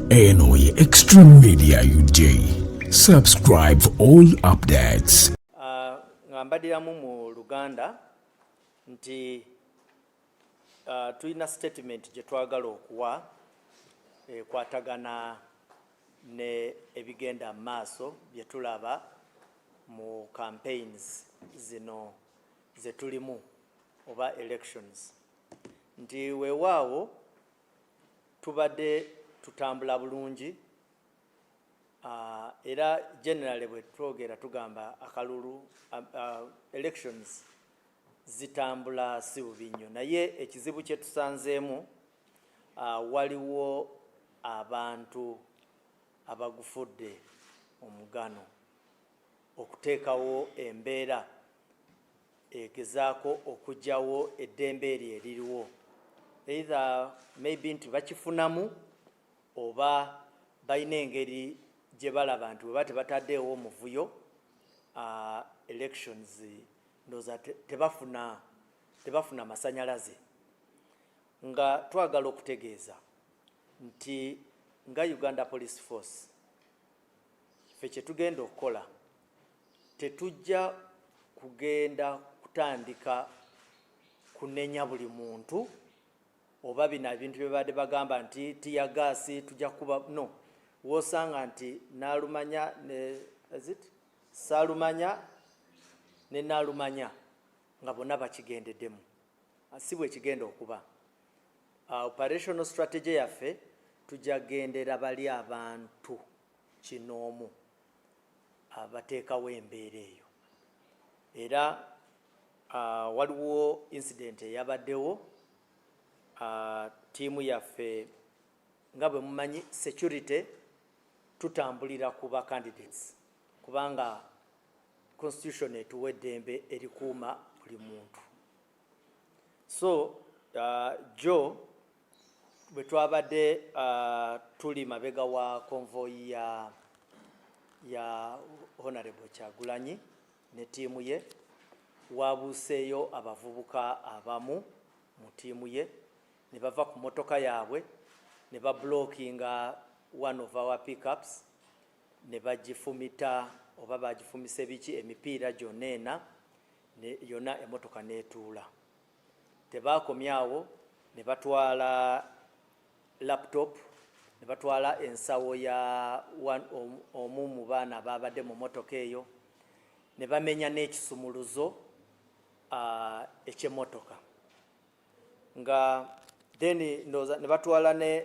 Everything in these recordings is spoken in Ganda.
Enoy Extreme Media UJ. Subscribe for all updates. Ngambadiramu mu Luganda nti tulina statement gye twagala okuwa kwatagana ne ebigenda maaso bye tulaba mu campaigns zino ze tulimu oba elections nti weewaawo tubadde tutambula bulungi era generally bwe twogera tugamba akalulu elections zitambula si bubi nnyo naye ekizibu kye tusanzeemu waliwo abantu abagufudde omugano okuteekawo embeera egezaako okugyawo eddembe eryo eririwo either maybe nti bakifunamu oba balina engeri gye balaba nti weba tebataddeewo omuvuyo elections ndowooza tebafuna masanyalaze nga twagala okutegeeza nti nga Uganda Police Force ffe kye tugenda okukola tetujja kugenda kutandika kunenya buli muntu oba bino ebintu bye badde bagamba nti tiyagaasi tujja kuba no wosanga nti naalumanya ne saalumanya ne naalumanya nga bonna bakigendeddemu si bwe kigenda okuba operational strategy yaffe tujja gendera bali abantu kinoomu abateekawo embeera eyo era waliwo incident eyabaddewo tiimu yaffe nga bwe mumanyi security tutambulira ku ba candidates kubanga constitution etuwa eddembe erikuuma buli muntu so jo bwe twabadde tuli mabega wa convoy ya Honorable Kyagulanyi ne tiimu ye wabuuseeyo abavubuka abamu mu tiimu ye ne bava ku motoka yaabwe ne bablockinga one of our pickups ne bagifumita oba bagifumise biki emipiira gyonna ena yonna emotoka n'etuula tebaakomyawo ne batwala laptop ne batwala ensawo ya omu mu baana ababadde mu motoka eyo ne bamenya n'ekisumuluzo eky'emmotoka nga then ne batwala ne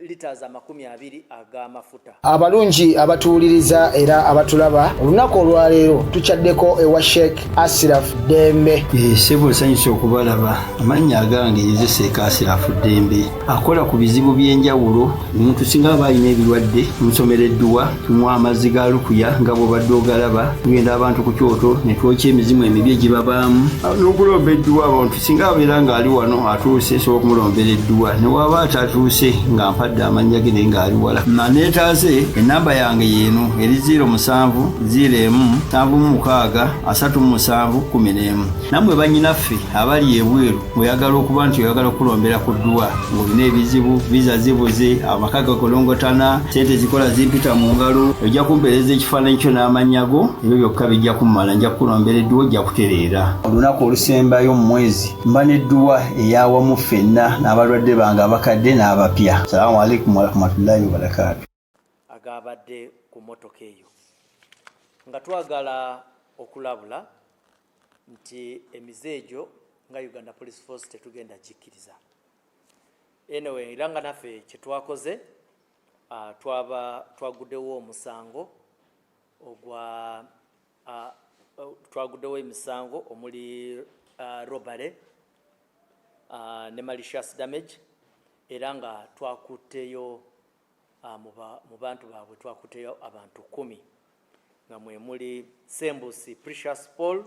liters 20 ag'amafuta. Abalungi abatuwuliriza era abatulaba olunaku olwaleero tukyaddeko ewa Sheikh Asiraf Dembe. Sebo nsanyusa okubalaba amannya agange Seeka Asiraf Dembe akola ku bizibu by'enjawulo omuntu singa aba alina ebirwadde musomereddwa tumuwa amazzi ga lukuya nga bw'obadde ogalaba tugenda abantu ku kyoto ne twokya emizimu emibi egibabaamu n'okulomba edduwa abantu singa abeera ng'ali wano atuuse sobola okumulombera edduwa ne waba atatuuse nga mpadde amannya ge naye ng'ali wala maneetaaze ennamba yange yeeno eri 0701763711 nammwe bannyinaffe abali ebweru oyagala okuba nti oyagala okulombera ku dduwa ng'olina ebizibu viza zibuze amaka gakolongotana sente zikola zimpita mu ngalo ojja kumpeereza ekifaananyi kyo n'amannya go ebyo byokka bijja kummala nja kukulombera edduwa ojja kutereera olunaku olusembayo mu mwezi mba n'edduwa ey'awamu ffenna n'abalwadde bange abakadde n'abapya. Assalamu alaikum warahmatullahi wabarakatuh. Agabadde ku motoka eyo nga twagala okulabula nti emizeejo nga Uganda Police Force tetugenda jikkiriza anyway era nga naffe kye twakoze twaguddewo omusango twaguddewo emisango omuli robbery ne malicious damage era nga twakutteyo mu bantu baabwe twakutteyo abantu 10 nga mwe muli Sembusi Precious Paul,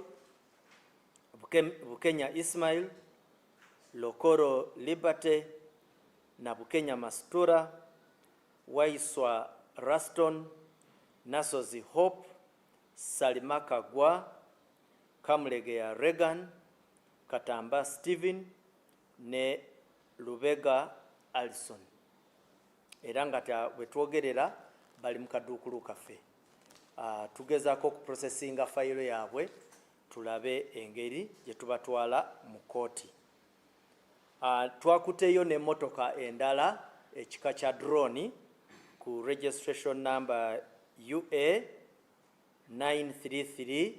Bukenya Ismail, Lokoro Liberty na Bukenya Mastura, Waiswa Raston, Nasozi Hope, Salimaka Gwa, Kamulegeya Regan, Katamba Stephen ne Lubega Alison. era nga bwe twogerera bali mu kaduukulu kaffe. Tugezaako okuprocessinga fayiro yaabwe tulabe engeri gye tubatwala mu kooti. Twakuteyo n'emmotoka endala ekika kya drone ku registration number UA 933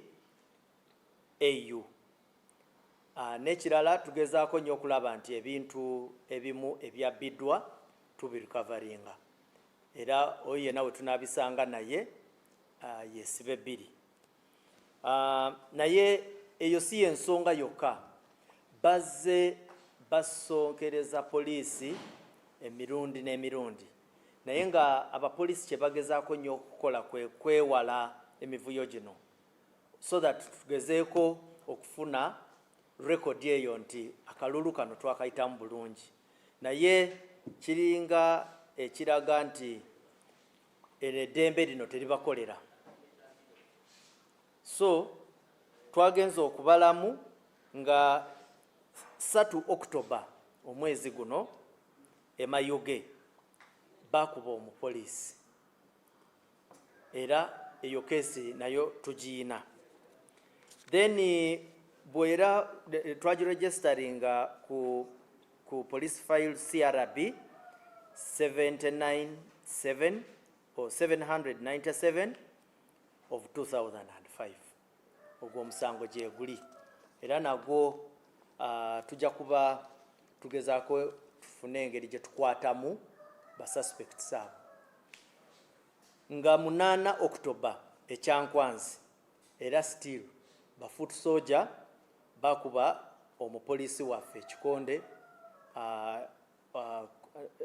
AU. N'ekirala tugezaako nnyo okulaba nti ebintu ebimu ebyabbiddwa tubirikavaringa, era oyo yenna we tunaabisanga naye yesibe bbiri. Naye eyo si y'ensonga yokka, bazze basonkereza poliisi emirundi n'emirundi, naye nga abapoliisi kye bagezaako nnyo okukola kwe kwewala emivuyo gino, so that tugezeeko okufuna rekodi eyo nti akalulu kano twakayitamu bulungi, naye kiringa ekiraga nti eddembe lino teribakolera. So twagenza okubalamu nga 3 October omwezi guno emayuge bakuba omupoliisi, era eyo kesi nayo tugiina. Then bwera twagiregisteringa ku police file CRB 797 or 797 of 2005 ogwo omusango gye guli, era nagwo tujja kuba tugezaako tufune engeri gye tukwatamu basuspects abo. Nga 8 October ekyankwanzi, era still bafoot soldier bakuba omupoliisi waffe ekikonde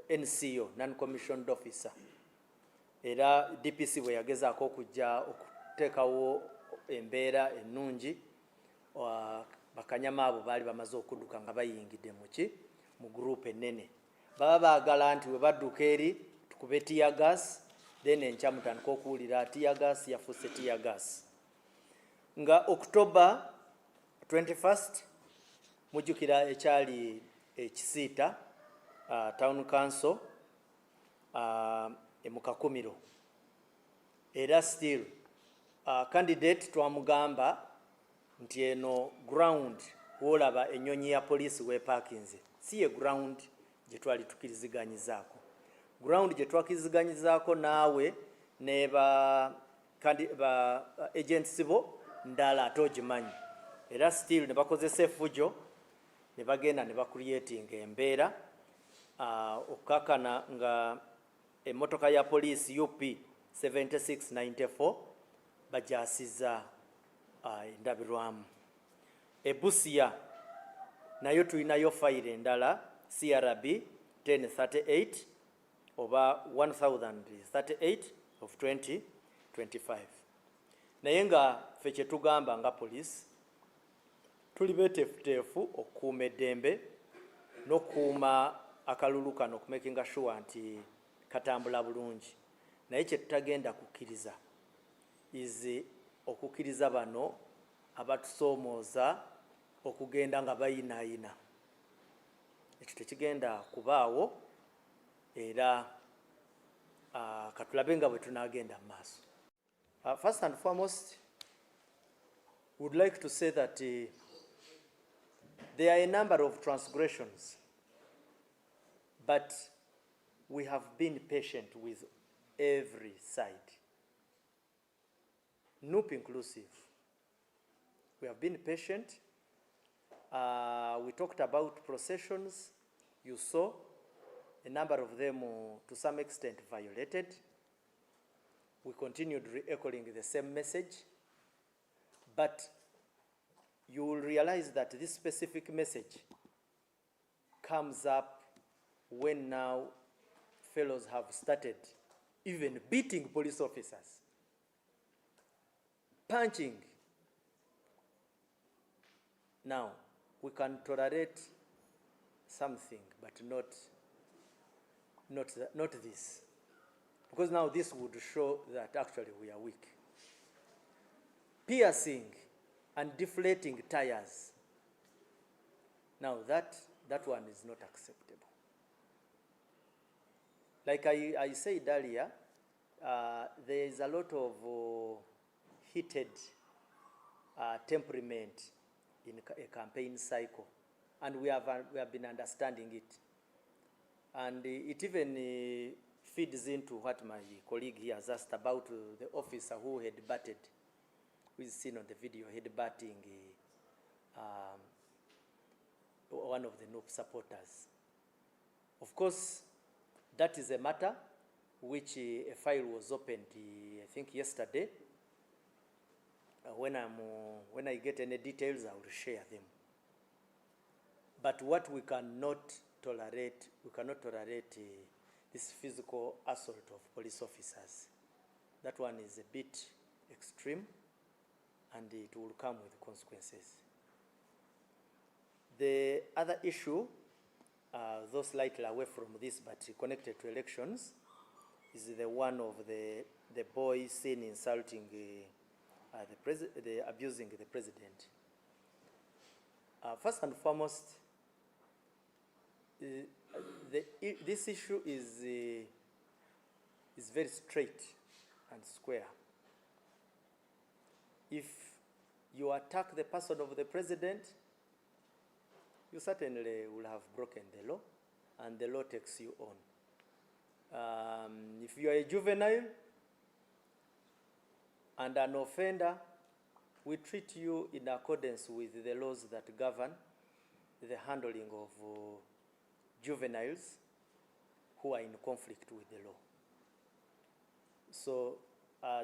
NCO, non-commissioned officer, era DPC bwe yagezaako okujja okuteekawo embeera ennungi, bakanyama abo baali bamaze okudduka nga bayingidde mu gurupu ennene. Baba baagala nti we badduka eri tukube tear gas, then enkya mutandika okuwulira tear gas yafuuse tear gas. Nga October 21st mujjukira ekyali ekisiita town council mu Kakumiro, era still candidate twamugamba nti eno ground wolaba ennyonyi ya poliisi weepakinze si ye ground gye twali tukiriziganyizaako. Ground gye twakiriziganyizaako naawe ne ba agents bo ndala ate ogimanyi, era still ne bakozesa effujo ne bagenda ne bacreating embeera okukakana nga emmotoka ya poliisi UP 7694 bajasiza endabirwamu. Ebusia nayo tulinayo fayiro endala CRB 1038 oba 1038 of 2025. Naye nga ffe kye tugamba nga poliisi tuli beeteefuteefu okukuuma eddembe n'okukuuma akalulu kano okumakinga sure nti katambula bulungi, naye kye tutagenda kukkiriza izi okukkiriza bano abatusoomooza okugenda nga bayinaayina. Ekyo tekigenda kubaawo, era katulabe nga bwe tunaagenda mu maaso. First and foremost, we would like to say that there are a number of transgressions, but we have been patient with every side, NUP inclusive. We have been patient. We talked about processions. You saw a number of them to some extent violated. We continued re-echoing the same message, but you will realize that this specific message comes up when now fellows have started even beating police officers, punching. Now, we can tolerate something, but not this. Because now this would show that actually we are weak. Piercing and deflating tires. Now that one is not acceptable. like I said earlier, there is a lot of heated temperament in a campaign cycle, and we have been understanding it, and it even feeds into what my colleague here has asked about the officer who headbutted, who is seen on the video headbutting one of the NUP supporters. Of course, that is a matter which a file was opened, I think yesterday. When I get any details, I will share them. But what we cannot tolerate, this physical assault of police officers. That one is a bit extreme, and it will come with consequences. The other issue, though slightly away from this but connected to elections, is the one of the boy seen insulting abusing the president. First and foremost, this issue is very straight and square. If you attack the person of the president, you certainly will have broken the law, and the law takes you on. If you are a juvenile and an offender, we treat you in accordance with the laws that govern the handling of juveniles who are in conflict with the law. So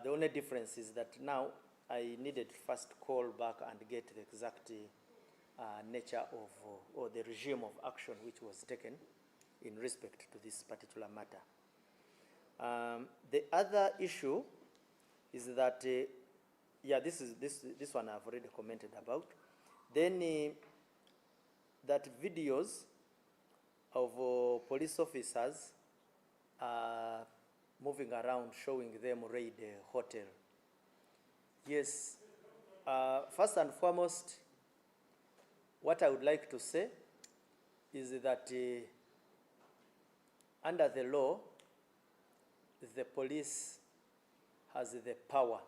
the only difference is that now I needed to first call back and get the exact nature of or the regime of action which was taken in respect to this particular matter. The other issue is that, this one I've already commented about. Then that videos of police officers moving around showing them raid a hotel. Yes, first and foremost, what I would like to say is that under the law, the police has the power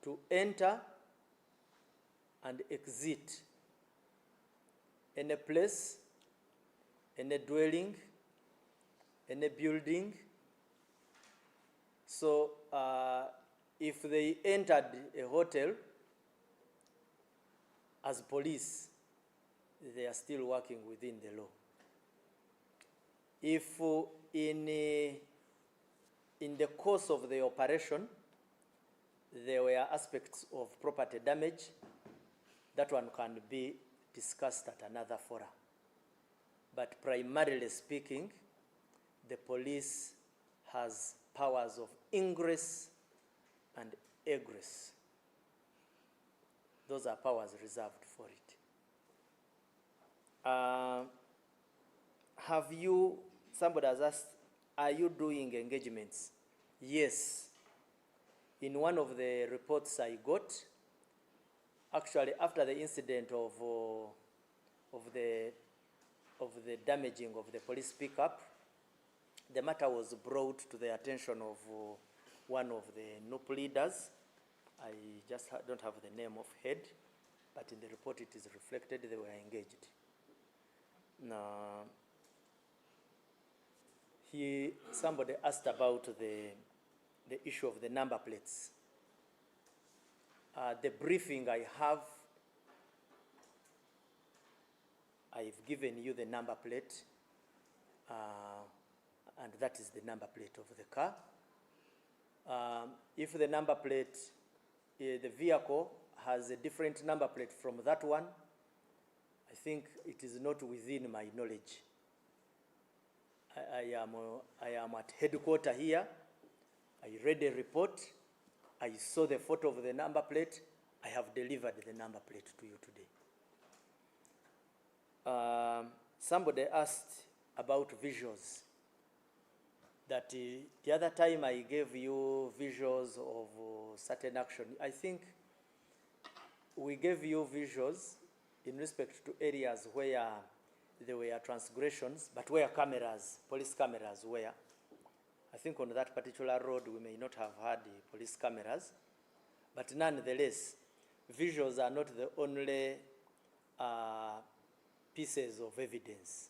to enter and exit any place, any dwelling, any building. So if they entered a hotel as police, they are still working within the law. If in the course of the operation there were aspects of property damage, that one can be discussed at another fora. But primarily speaking, the police has powers of ingress and egress. Those are powers reserved for it. Somebody has asked, are you doing engagements? Yes. In one of the reports I got, actually after the incident of the damaging of the police pickup, the matter was brought to the attention of one of the NUP leaders. I just don't have the name of head, but in the report it is reflected they were engaged. Now, somebody asked about the issue of the number plates. The briefing I have, I've given you the number plate, and that is the number plate of the car. If the number plate, the vehicle has a different number plate from that one, I think it is not within my knowledge. I am at headquarters here. I read a report. I saw the photo of the number plate. I have delivered the number plate to you today. Somebody asked about visuals. That the other time I gave you visuals of certain action. I think we gave you visuals in respect to areas where there were transgressions, but where cameras, police cameras were. I think on that particular road we may not have had police cameras, but nonetheless, visuals are not the only pieces of evidence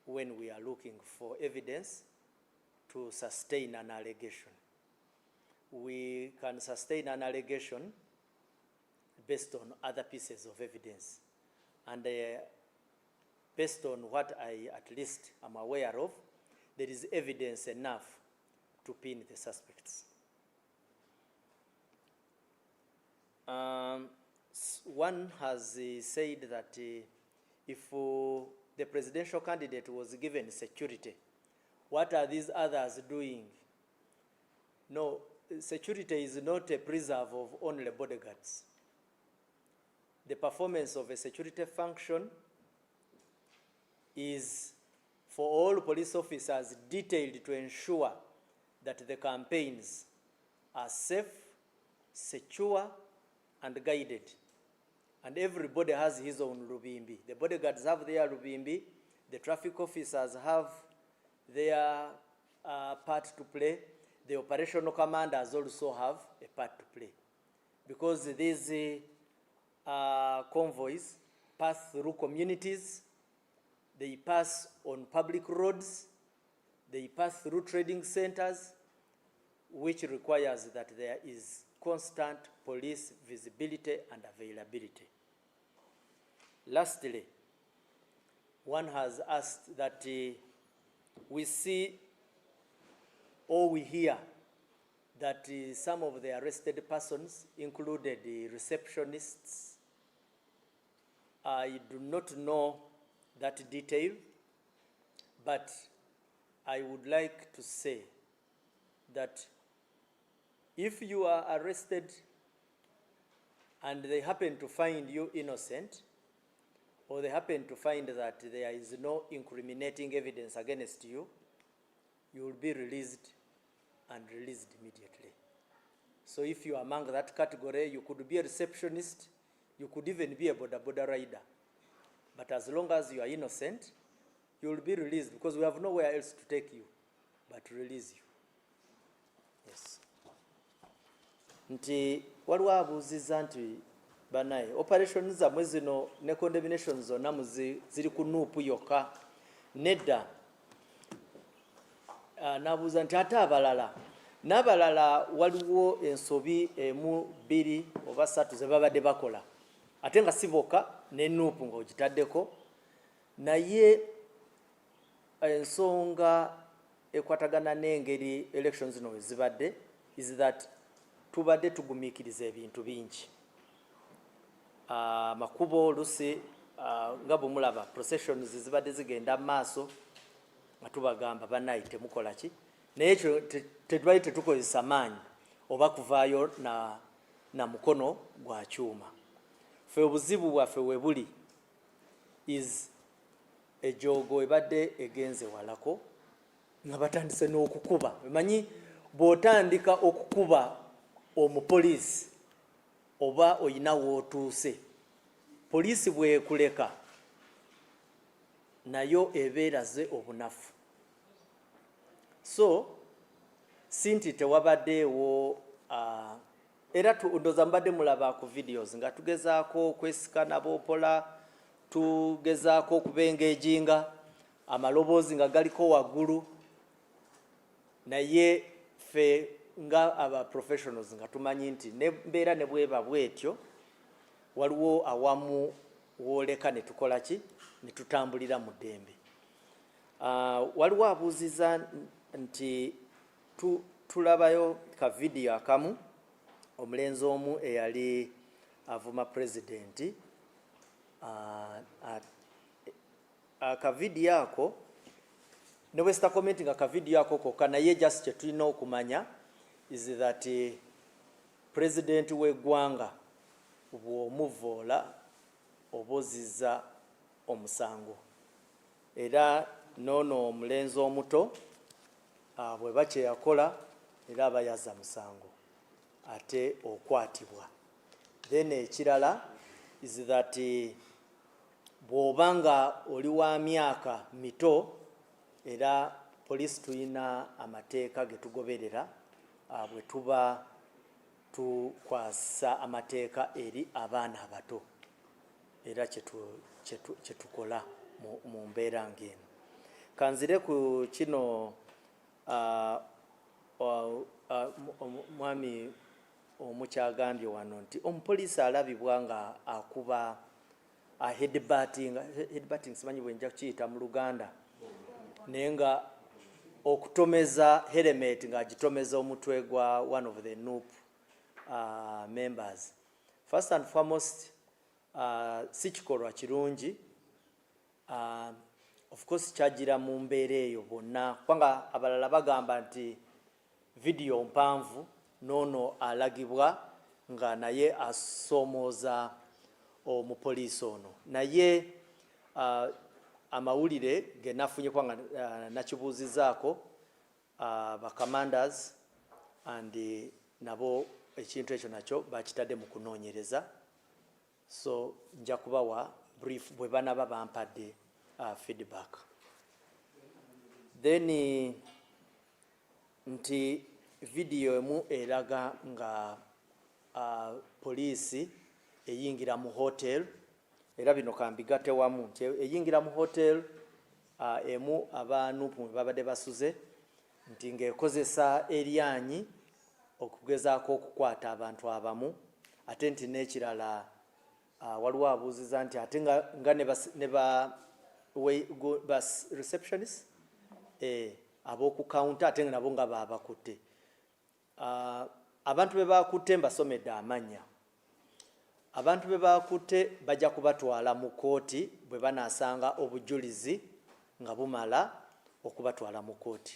when we are looking for evidence to sustain an allegation. We can sustain an allegation based on other pieces of evidence. And based on what I at least am aware of, there is evidence enough to pin the suspects. One has said that if the presidential candidate was given security, what are these others doing? No, security is not a preserve of only bodyguards. The performance of a security function is for all police officers detailed to ensure that the campaigns are safe, secure, and guided. And everybody has his own Lubimbi. The bodyguards have their Lubimbi, the traffic officers have their part to play, the operational commanders also have a part to play. Because these convoys pass through communities, they pass on public roads, they pass through trading centers, which requires that there is constant police visibility and availability. Lastly, one has asked that we see or we hear that some of the arrested persons included receptionists. I do not know that detail, but I would like to say that if you are arrested and they happen to find you innocent, or they happen to find that there is no incriminating evidence against you, you will be released and released immediately. So if you are among that category, you could be a receptionist, you could even be a boda rider. But as long as you are innocent, you will be released because we have nowhere else to take you but to release you. Yes. Nti waliwo abuuziza nti banaye operations zamwe zino ne condemnations zonna ziri ku nuupu yokka nedda. Nabuuza nti ate abalala n'abalala waliwo ensobi emu bbiri oba ssatu ze babadde bakola ate nga si bokka ne nuupu ng'ogitaddeko, naye ensonga ekwatagana n'engeri elections zino we zibadde is that tubadde tugumiikiriza ebintu bingi. Makubo olusi nga bwe mulaba processions zibadde zigenda mu maaso nga tubagamba bannayi temukola ki, naye ekyo tetubali tetukozesa maanyi oba kuvaayo na mukono gwa kyuma. Ffe obuzibu bwaffe we buli is ejoogo ebadde egenze walako nga batandise n'okukuba. Emanyi bw'otandika okukuba omupoliisi oba oyina w'otuuse, poliisi bw'ekuleka nayo ebeeraze obunafu. So sinti tewabaddeewo era ndowooza mubadde mulaba ku videos nga tugezaako okwesikana b'opola, tugezaako okubengeejinga, amaloboozi nga galiko waggulu, naye ffe nga aba professionals nga tumanyi nti nembeera ne bweba bwetyo waliwo awamu wooleka ne tukola ki, ne tutambulira mu ddembe. Waliwo abuuziza nti tulabayo ka video akamu omulenzi omu eyali avuma pulezidenti. Akavidiyo ako ne bwe sitakomenti nga akavidiyo ako kokka, naye just kye tulina okumanya is that pulezidenti w'eggwanga bw'omuvoola oba ozizza omusango, era noono omulenzi omuto bwe bakye yakola era aba yazza musango ate okwatibwa. Then ekirala is that bw'obanga oli wa myaka mito era poliisi tulina amateeka ge tugoberera bwe tuba tukwasa amateeka eri abaana abato era kye tukola mu mbeera ng'eno. Kanzire ku kino mwami omukyagambye wano nti omupoliisi alabibwa nga akuba headbutting simanyi bwenja kukiyita mu Luganda naye nga okutomeza helmet ng'agitomeza omutwe gwa one of the NUP members. First and foremost, si kikolwa kirungi. Of course kyagira mu mbeera eyo bonna kubanga abalala bagamba nti video mpanvu nono alagibwa nga naye asomooza omupoliisi ono. Naye amawulire ge nafunye kubanga nakibuuzizaako ba commanders and nabo ekintu ekyo nakyo bakitadde mu kunoonyereza, so nja kubawa brief bwe banaba bampadde feedback. Then nti video emu eraga nga poliisi eyingira mu hotel, era bino kambigate wamu nti eyingira mu hotel emu abanupu babadde basuze nti ng'ekozesa eryanyi okugezaako okukwata abantu abamu, ate nti n'ekirala waliwo abuuziza nti ate nga ne ba receptionist ab'oku counter ate nabo nga babakutte. Abantu be bakutte mbasomedde amannya. Abantu be bakutte bajja kubatwala mu kooti bwe banaasanga obujulizi nga bumala okubatwala mu kooti.